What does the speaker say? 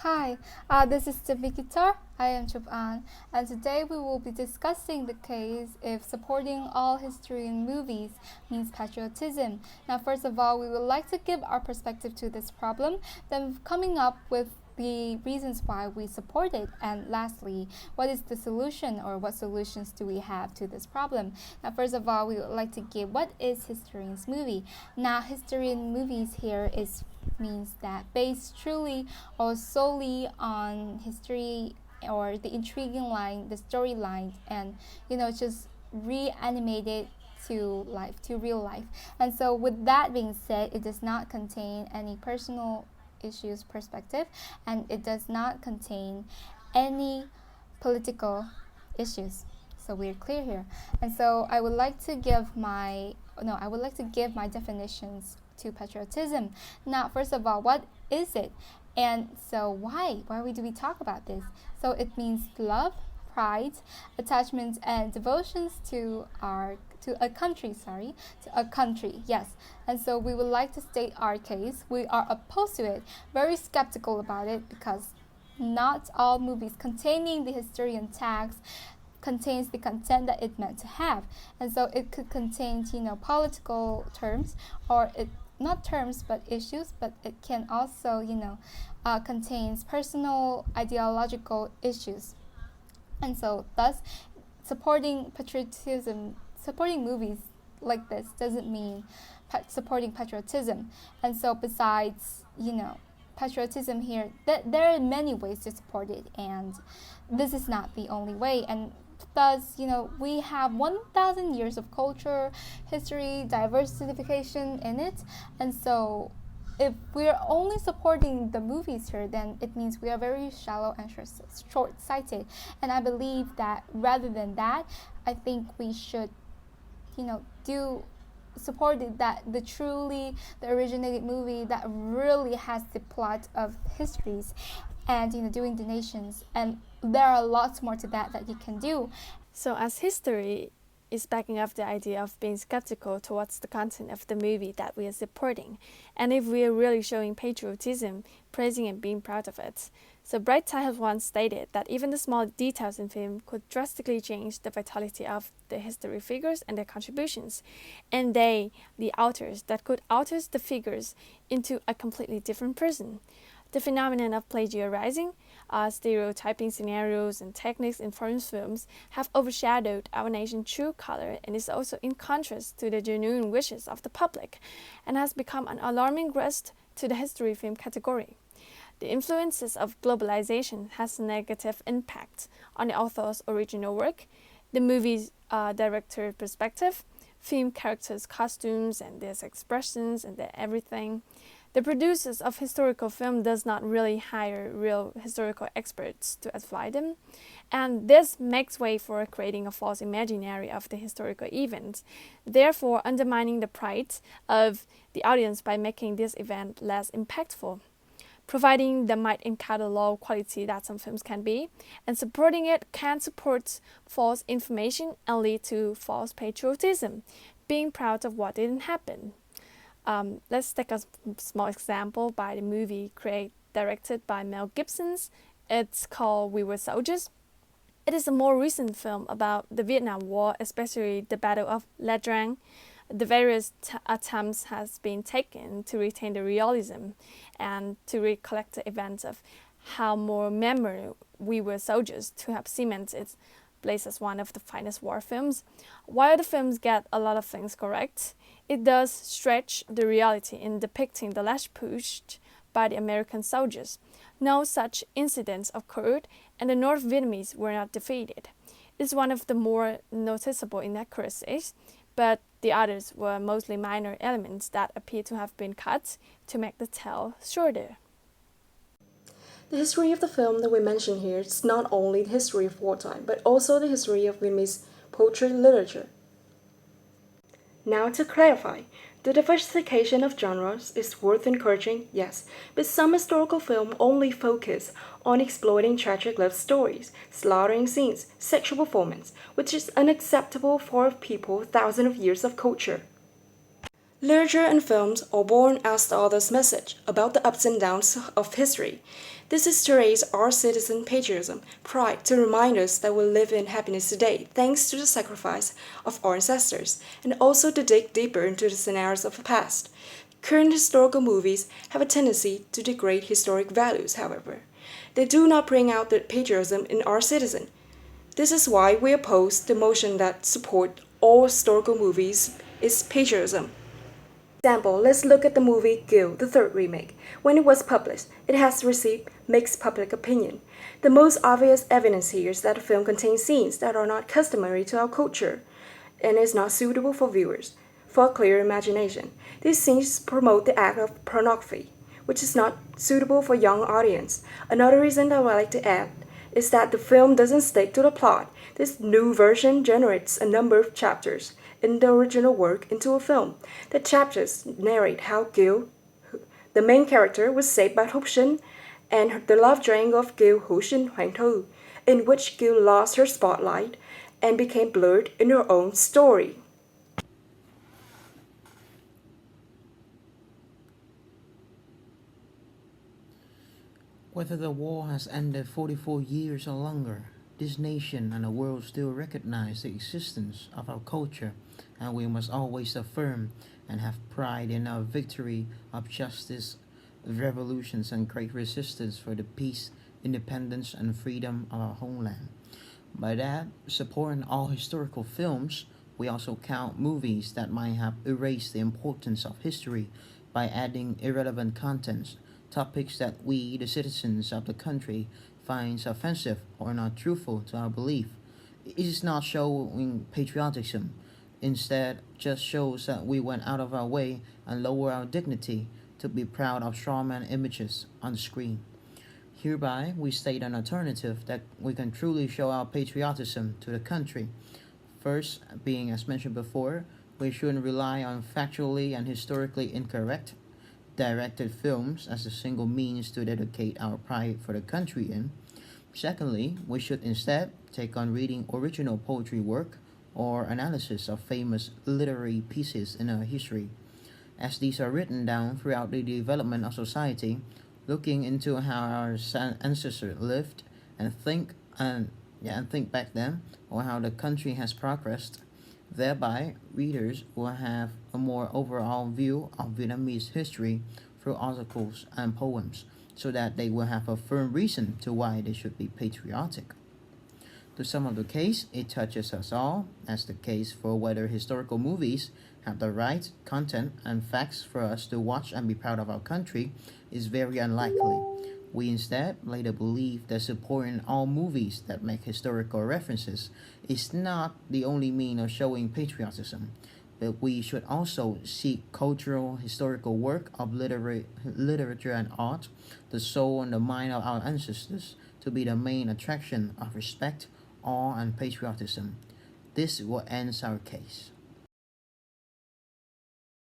Hi, this is the Mikitor. I am Chup'an, and today we will be discussing the case if supporting all history in movies means patriotism. Now, first of all, we would like to give our perspective to this problem, then coming up with the reasons why we support it, and lastly, what is the solution or what solutions do we have to this problem. Now, first of all, we would like to give what is history in movie. Now, history in movies here is means that based truly or solely on history or the intriguing line, the storyline, and just reanimated to life, to real life. And so, with that being said, it does not contain any personal issues perspective, and it does not contain any political issues. So we're clear here. And so I would like to give my definitions to patriotism. Now, first of all, what is it? And so why do we talk about this? So it means love, pride, attachment, and devotions to a country, yes. And so we would like to state our case. We are opposed to it, very skeptical about it, because not all movies containing the historian tags contains the content that it meant to have. And so it could contain, political terms, or it not terms but issues, but it can also, contains personal ideological issues. And so thus supporting patriotism, supporting movies like this doesn't mean supporting patriotism. And so besides, patriotism here, there are many ways to support it, and this is not the only way. And thus, we have 1,000 years of culture, history, diversification in it. And so if we're only supporting the movies here, then it means we are very shallow and short-sighted. And I believe that rather than that, I think we should, do supported that the originated movie that really has the plot of histories and doing donations, and there are lots more to that you can do. So, as history is backing up the idea of being skeptical towards the content of the movie that we are supporting, and if we are really showing patriotism, praising and being proud of it. So Brighttide has once stated that even the small details in film could drastically change the vitality of the history figures and their contributions, and they, the authors, that could alter the figures into a completely different person. The phenomenon of plagiarizing, stereotyping scenarios and techniques in foreign films have overshadowed our nation's true color, and is also in contrast to the genuine wishes of the public, and has become an alarming threat to the history film category. The influences of globalization has a negative impact on the author's original work, the movie's director perspective, film characters' costumes and their expressions and their everything. The producers of historical film does not really hire real historical experts to apply them, and this makes way for creating a false imaginary of the historical event, therefore undermining the pride of the audience by making this event less impactful. Providing they might encounter low quality that some films can be, and supporting it can support false information and lead to false patriotism, being proud of what didn't happen. Let's take a small example by the movie directed by Mel Gibson. It's called We Were Soldiers. It is a more recent film about the Vietnam War, especially the Battle of Lavie'n. The various attempts has been taken to retain the realism and to recollect the events of how more memorable We Were Soldiers to have cemented its place as one of the finest war films. While the films get a lot of things correct, it does stretch the reality in depicting the lash pushed by the American soldiers. No such incidents occurred, and the North Vietnamese were not defeated. It's one of the more noticeable inaccuracies, but the others were mostly minor elements that appear to have been cut to make the tale shorter. The history of the film that we mention here is not only the history of wartime, but also the history of Vietnamese poetry literature. Now to clarify, the diversification of genres is worth encouraging, yes, but some historical films only focus on exploiting tragic love stories, slaughtering scenes, sexual performance, which is unacceptable for people thousands of years of culture. Literature and films are born as the author's message about the ups and downs of history. This is to raise our citizen patriotism, pride, to remind us that we live in happiness today thanks to the sacrifice of our ancestors, and also to dig deeper into the scenarios of the past. Current historical movies have a tendency to degrade historic values, however. They do not bring out the patriotism in our citizen. This is why we oppose the motion that support all historical movies is patriotism. For example, let's look at the movie Gil, the third remake. When it was published, it has received mixed public opinion. The most obvious evidence here is that the film contains scenes that are not customary to our culture and is not suitable for viewers. For a clear imagination, these scenes promote the act of pornography, which is not suitable for young audience. Another reason that I would like to add is that the film doesn't stick to the plot. This new version generates a number of chapters in the original work into a film. The chapters narrate how Gil, the main character, was saved by Hushin and the love triangle of Gil, Hushin, Hoàng Thư, in which Gil lost her spotlight and became blurred in her own story. Whether the war has ended 44 years or longer, this nation and the world still recognize the existence of our culture, and we must always affirm and have pride in our victory of justice, revolutions, and great resistance for the peace, independence, and freedom of our homeland. By that, supporting all historical films, we also count movies that might have erased the importance of history by adding irrelevant contents, topics that we, the citizens of the country, finds offensive or not truthful to our belief. It is not showing patriotism. Instead, just shows that we went out of our way and lower our dignity to be proud of strawman images on the screen. Hereby, we state an alternative that we can truly show our patriotism to the country. First, being as mentioned before, we shouldn't rely on factually and historically incorrect directed films as a single means to dedicate our pride for the country in. Secondly, we should instead take on reading original poetry work or analysis of famous literary pieces in our history, as these are written down throughout the development of society, looking into how our ancestors lived and think back then, or how the country has progressed. Thereby, readers will have a more overall view of Vietnamese history through articles and poems, so that they will have a firm reason to why they should be patriotic. To sum up the case, it touches us all, as the case for whether historical movies have the right content and facts for us to watch and be proud of our country is very unlikely. We instead later believe that supporting all movies that make historical references is not the only means of showing patriotism, but we should also seek cultural, historical work of literature and art, the soul and the mind of our ancestors, to be the main attraction of respect, awe, and patriotism. This will end our case.